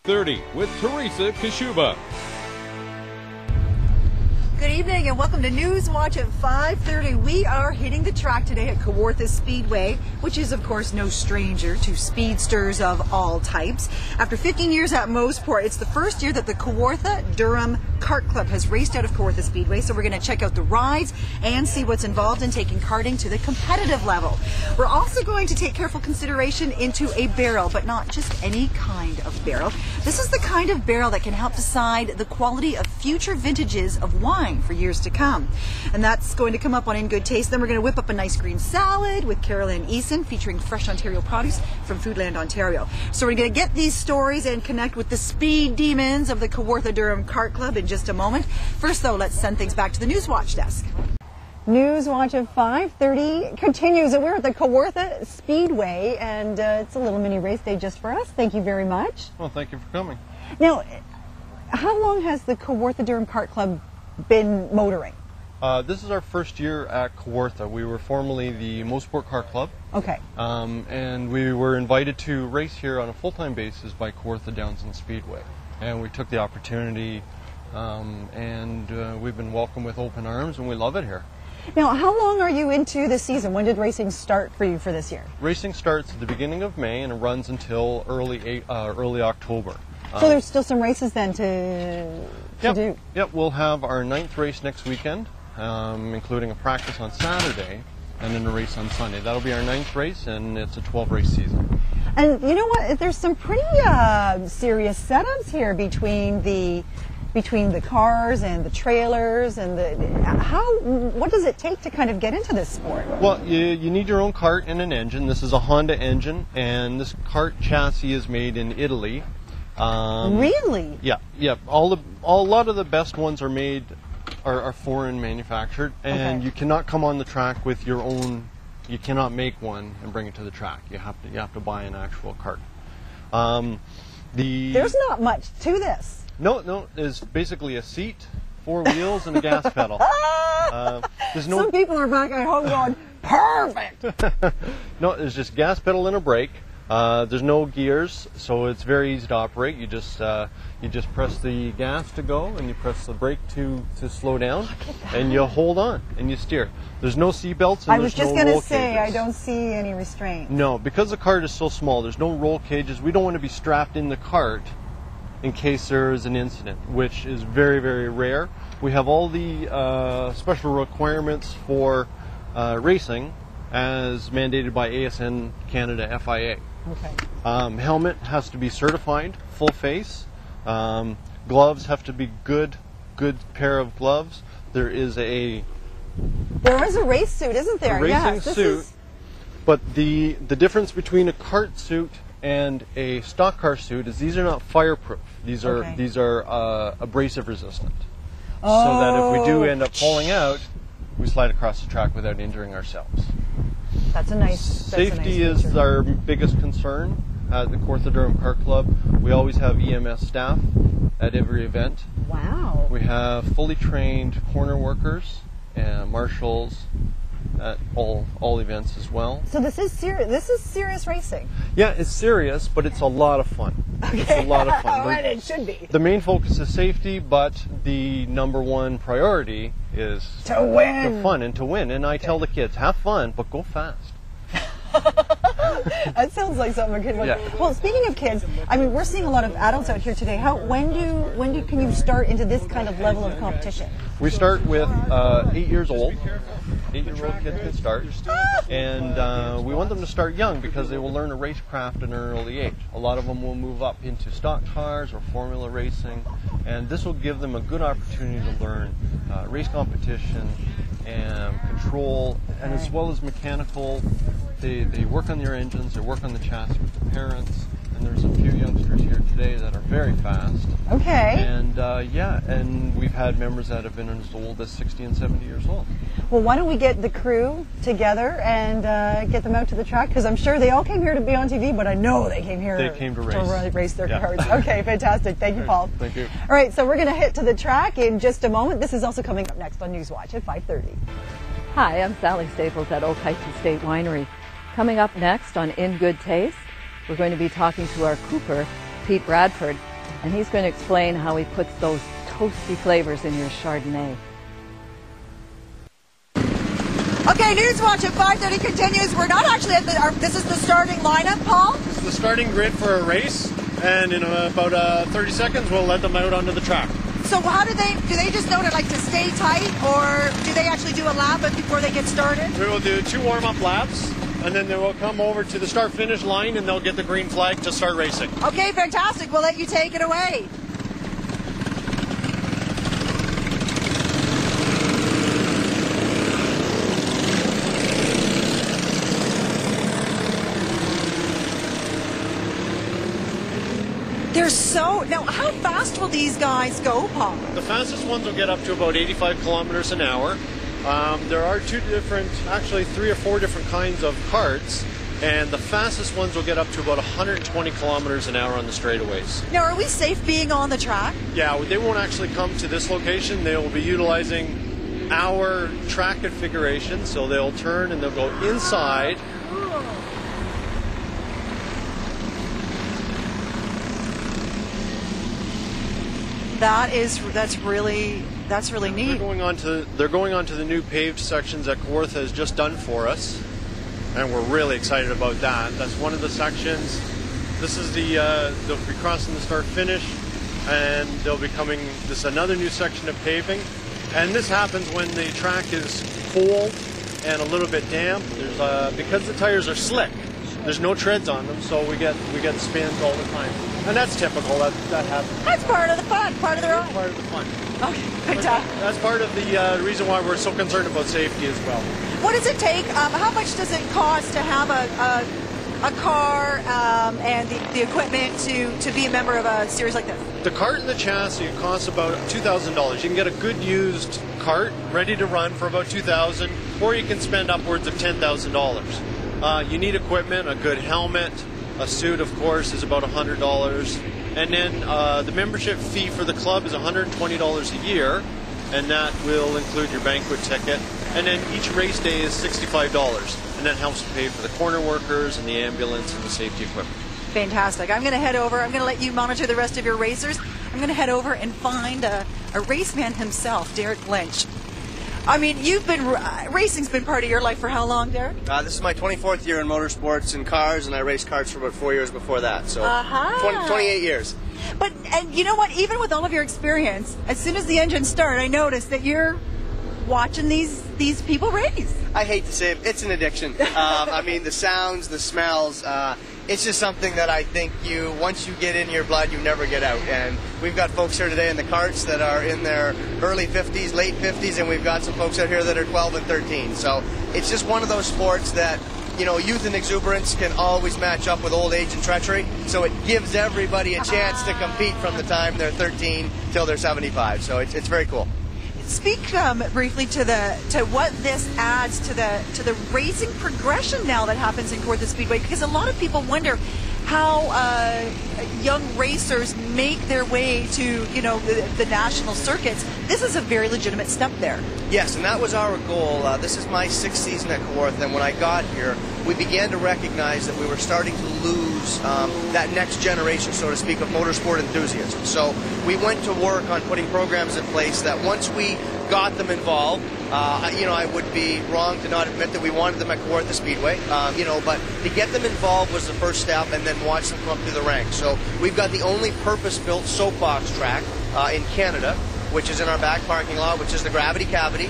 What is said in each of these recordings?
30 with Teresa Kashuba. Good evening and welcome to Newswatch at 5:30. We are hitting the track today at Kawartha Speedway, which is of course no stranger to speedsters of all types. After 15 years at Moseport, it's the first year that the Kawartha Durham Kart Club has raced out of Kawartha Speedway, so we're going to check out the rides and see what's involved in taking karting to the competitive level. We're also going to take careful consideration into a barrel, but not just any kind of barrel. This is the kind of barrel that can help decide the quality of future vintages of wine for years to come. And that's going to come up on In Good Taste. Then we're going to whip up a nice green salad with Carol Ann Eason featuring fresh Ontario produce from Foodland, Ontario. So we're going to get these stories and connect with the speed demons of the Kawartha Durham Kart Club in just a moment. First though, let's send things back to the Newswatch desk. Newswatch at 5:30 continues. We're at the Kawartha Speedway and it's a little mini race day just for us. Thank you very much. Well, thank you for coming. Now, how long has the Kawartha Durham Kart Club been motoring? This is our first year at Kawartha. We were formerly the Moseport Kart Club. Okay. And we were invited to race here on a full-time basis by Kawartha Downs and Speedway. And we took the opportunity and we've been welcomed with open arms and we love it here. Now, how long are you into the season? When did racing start for you for this year? Racing starts at the beginning of May and it runs until early October. So there's still some races then to do? Yep, we'll have our 9th race next weekend, including a practice on Saturday and then a race on Sunday. That'll be our 9th race and it's a 12-race season. And you know what? There's some pretty serious setups here between the cars and the trailers and what does it take to kind of get into this sport? Well, you need your own kart and an engine. This is a Honda engine and this kart chassis is made in Italy. Really? Yeah. A lot of the best ones are foreign manufactured, and you cannot come on the track with your own. You cannot make one and bring it to the track. You have to buy an actual kart. There's not much to this. No. There's basically a seat, 4 wheels, and a gas pedal. Some people are back at home going, perfect. No, there's just gas pedal and a brake. There's no gears, so it's very easy to operate. You just press the gas to go, and you press the brake to slow down, and you hold on and you steer. There's no seat belts. And I was just going to say, cages. I don't see any restraints. No, because the cart is so small. There's no roll cages. We don't want to be strapped in the cart in case there is an incident, which is very, very rare. We have all the special requirements for racing, as mandated by ASN Canada FIA. Okay. Helmet has to be certified, full face. Gloves have to be good pair of gloves. There is a race suit, isn't there? A racing suit. But the difference between a kart suit and a stock car suit is these are not fireproof. These are abrasive resistant. So that if we do end up falling out, we slide across the track without injuring ourselves. That's a nice Safety is our biggest concern at the Kawartha Durham Kart Club. We always have EMS staff at every event. Wow. We have fully trained corner workers and marshals at all events as well. So this is serious. This is serious racing. Yeah, it's serious, but it's a lot of fun. Okay. It's a lot of fun. And it should be. The main focus is safety, but the #1 priority is to win. The fun and to win. And I tell the kids, have fun, but go fast. That sounds like something a kid would. Yeah. Well, speaking of kids, I mean, we're seeing a lot of adults out here today. When can you start into this kind of level of competition? We start with 8 years old. 8-year-old kids can start, and we want them to start young because they will learn a racecraft at an early age. A lot of them will move up into stock cars or formula racing, and this will give them a good opportunity to learn race competition and control, and as well as mechanical. They work on their engines, they work on the chassis with the parents, and there's a few youngsters here today that are very fast. Okay. And and we've had members that have been as old as 60 and 70 years old. Well, why don't we get the crew together and get them out to the track? Because I'm sure they all came here to be on TV, but I know they came here to race their cars. Okay, fantastic. Thank you, Paul. Thank you. All right, so we're going to hit to the track in just a moment. This is also coming up next on Newswatch at 5:30. Hi, I'm Sally Staples at Oak Heights Estate Winery. Coming up next on In Good Taste, we're going to be talking to our cooper, Pete Bradford, and he's going to explain how he puts those toasty flavors in your Chardonnay. Okay, Newswatch at 5:30 continues. We're not actually at this is the starting lineup, Paul? This is the starting grid for a race, and in about 30 seconds we'll let them out onto the track. So how do they just know to stay tight, or do they actually do a lap before they get started? We will do 2 warm-up laps, and then they will come over to the start-finish line and they'll get the green flag to start racing. Okay, fantastic. We'll let you take it away. Now, how fast will these guys go, Paul? The fastest ones will get up to about 85 kilometers an hour. There are 3 or 4 different kinds of karts, and the fastest ones will get up to about 120 kilometers an hour on the straightaways. Now, are we safe being on the track? Yeah, they won't actually come to this location. They will be utilizing our track configuration, so they'll turn and they'll go inside. That's really neat. They're going on to the new paved sections that Kawartha has just done for us, and we're really excited about that. That's one of the sections. This is they'll be crossing the start finish, and they'll be coming. This is another new section of paving, and this happens when the track is cold and a little bit damp. There's because the tires are slick. There's no treads on them, so we get spins all the time. And that's typical, that happens. That's part of the fun, part of the ride. Part of the fun. Okay, fantastic. That's part of the reason why we're so concerned about safety as well. What does it take, how much does it cost to have a car and the equipment to be a member of a series like this? The cart and the chassis costs about $2,000. You can get a good used cart ready to run for about $2,000, or you can spend upwards of $10,000. You need equipment, a good helmet. A suit, of course, is about $100. And then the membership fee for the club is $120 a year, and that will include your banquet ticket. And then each race day is $65, and that helps to pay for the corner workers and the ambulance and the safety equipment. Fantastic. I'm going to head over. I'm going to let you monitor the rest of your racers. I'm going to head over and find a race man himself, Derek Lynch. I mean, racing's been part of your life for how long, Derek? This is my 24th year in motorsports and cars, and I raced karts for about 4 years before that, so 28 years. And you know what, even with all of your experience, as soon as the engines start, I noticed that you're watching these people race. I hate to say it, it's an addiction. I mean, the sounds, the smells, it's just something that I think once you get in your blood, you never get out. And we've got folks here today in the karts that are in their early 50s, late 50s, and we've got some folks out here that are 12 and 13. So it's just one of those sports that, youth and exuberance can always match up with old age and treachery. So it gives everybody a chance to compete from the time they're 13 till they're 75. So it's very cool. Speak briefly to what this adds to the racing progression now that happens in Kawartha Speedway, because a lot of people wonder how young racers make their way to the national circuits. This is a very legitimate step there. Yes, and that was our goal. This is my 6th season at Kawartha, and when I got here, we began to recognize that we were starting to lose that next generation, so to speak, of motorsport enthusiasts. So we went to work on putting programs in place that once we got them involved, I would be wrong to not admit that we wanted them at Kawartha Speedway, but to get them involved was the first step, and then watch them come up through the ranks. So we've got the only purpose-built soapbox track in Canada, which is in our back parking lot, which is the Gravity Cavity.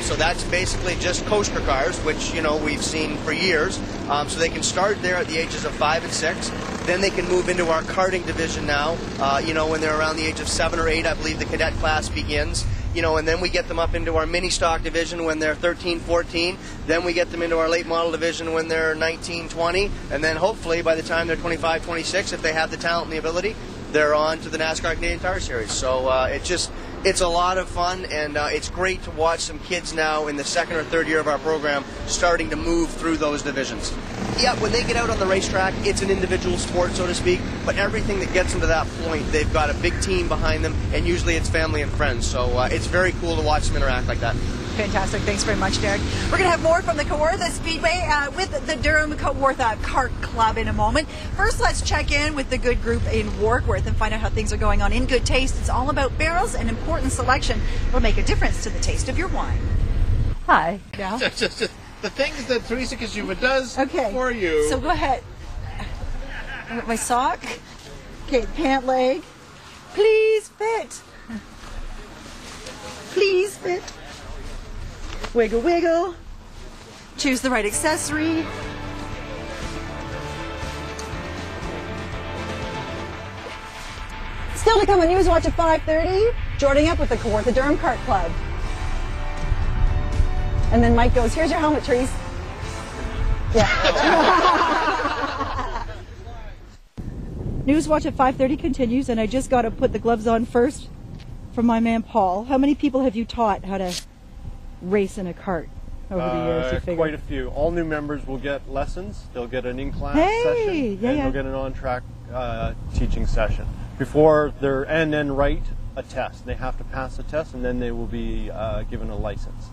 So that's basically just coaster cars, which, we've seen for years. So they can start there at the ages of 5 and 6. Then they can move into our karting division now, when they're around the age of 7 or 8, I believe the cadet class begins. And then we get them up into our mini stock division when they're 13, 14. Then we get them into our late model division when they're 19, 20. And then hopefully by the time they're 25, 26, if they have the talent and the ability, they're on to the NASCAR Canadian Tire Series. So it's a lot of fun, and it's great to watch some kids now in the 2nd or 3rd year of our program starting to move through those divisions. Yeah, when they get out on the racetrack, it's an individual sport, so to speak, but everything that gets them to that point, they've got a big team behind them, and usually it's family and friends. So it's very cool to watch them interact like that. Fantastic. Thanks very much, Derek. We're going to have more from the Kawartha Speedway with the Durham Kawartha Kart Club in a moment. First, let's check in with the good group in Warkworth and find out how things are going on in good taste. It's all about barrels and important selection will make a difference to the taste of your wine. Hi. Now? Just the things that Teresa Kashuba does for you. So go ahead. My sock. Okay, pant leg. Please fit. Please fit. Wiggle, wiggle. Choose the right accessory. Still to come on Newswatch at 5:30. Joining up with the Kawartha Durham Kart Club. And then Mike goes, here's your helmet, Therese. Yeah. Newswatch at 5:30 continues, and I just got to put the gloves on first from my man Paul. How many people have you taught how to race in a kart over the years, you figure? Quite a few. All new members will get lessons. They'll get an in-class session, and they'll get an on-track teaching session. Before and then write a test. They have to pass a test, and then they will be given a license.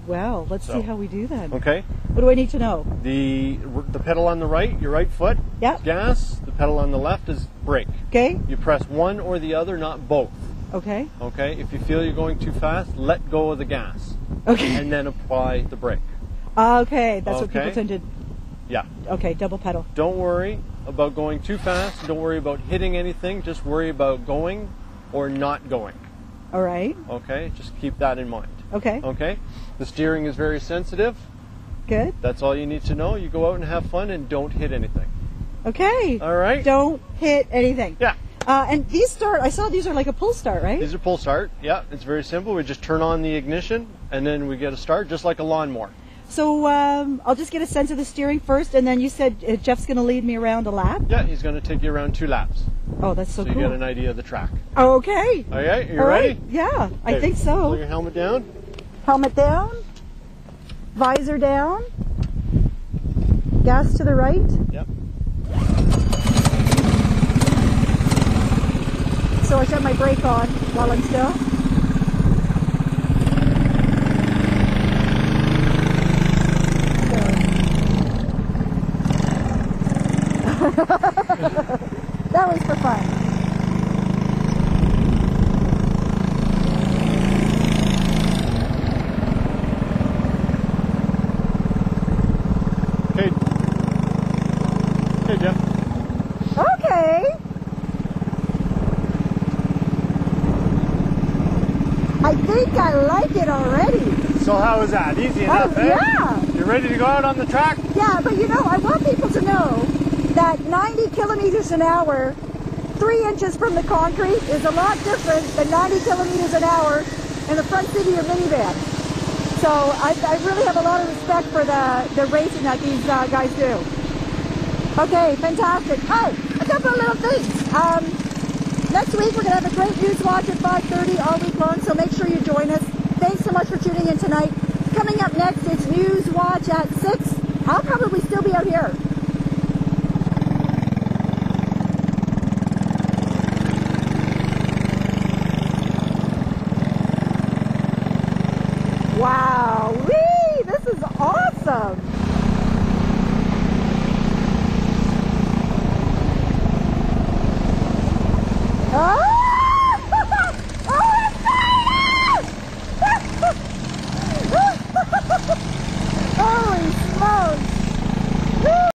Well, let's see how we do that. Okay. What do I need to know? The pedal on the right, your right foot, Yep. gas. The pedal on the left is brake. Okay. You press one or the other, not both. Okay. Okay. If you feel you're going too fast, let go of the gas. Okay. And then apply the brake. Okay, that's what people tend to. Yeah. Okay, double pedal. Don't worry about going too fast. Don't worry about hitting anything. Just worry about going or not going. All right. Okay. Just keep that in mind. Okay. Okay. The steering is very sensitive. Good. That's all you need to know. You go out and have fun and don't hit anything. Okay. All right. Don't hit anything. Yeah. And these start, I saw these are like a pull start, right? These are pull start. Yeah, it's very simple. We just turn on the ignition and then we get a start, just like a lawnmower. So I'll just get a sense of the steering first, and then you said Jeff's going to lead me around a lap? Yeah, he's going to take you around 2 laps. Oh, that's so So cool. you get an idea of the track. Okay. Okay, you All ready? right. Yeah, I Okay, think so. Pull your helmet down. Helmet down. Visor down. Gas to the right. Yep. So I set my brake on while I'm still. That was for fun. Okay. Okay, Jeff. Okay. I think I like it already. So how was that? Easy enough, eh? Yeah. You ready to go out on the track? Yeah, but you know, I want people to know that 90 kilometers an hour, 3 inches from the concrete is a lot different than 90 kilometers an hour in the front seat of your minivan. So I really have a lot of respect for the racing that these guys do. Okay, fantastic. Oh, a couple of little things. Next week we're going to have a great Newswatch at 5:30 all week long, so make sure you join us. Thanks so much for tuning in tonight. Coming up next, it's Newswatch at 6. I'll probably still be out here.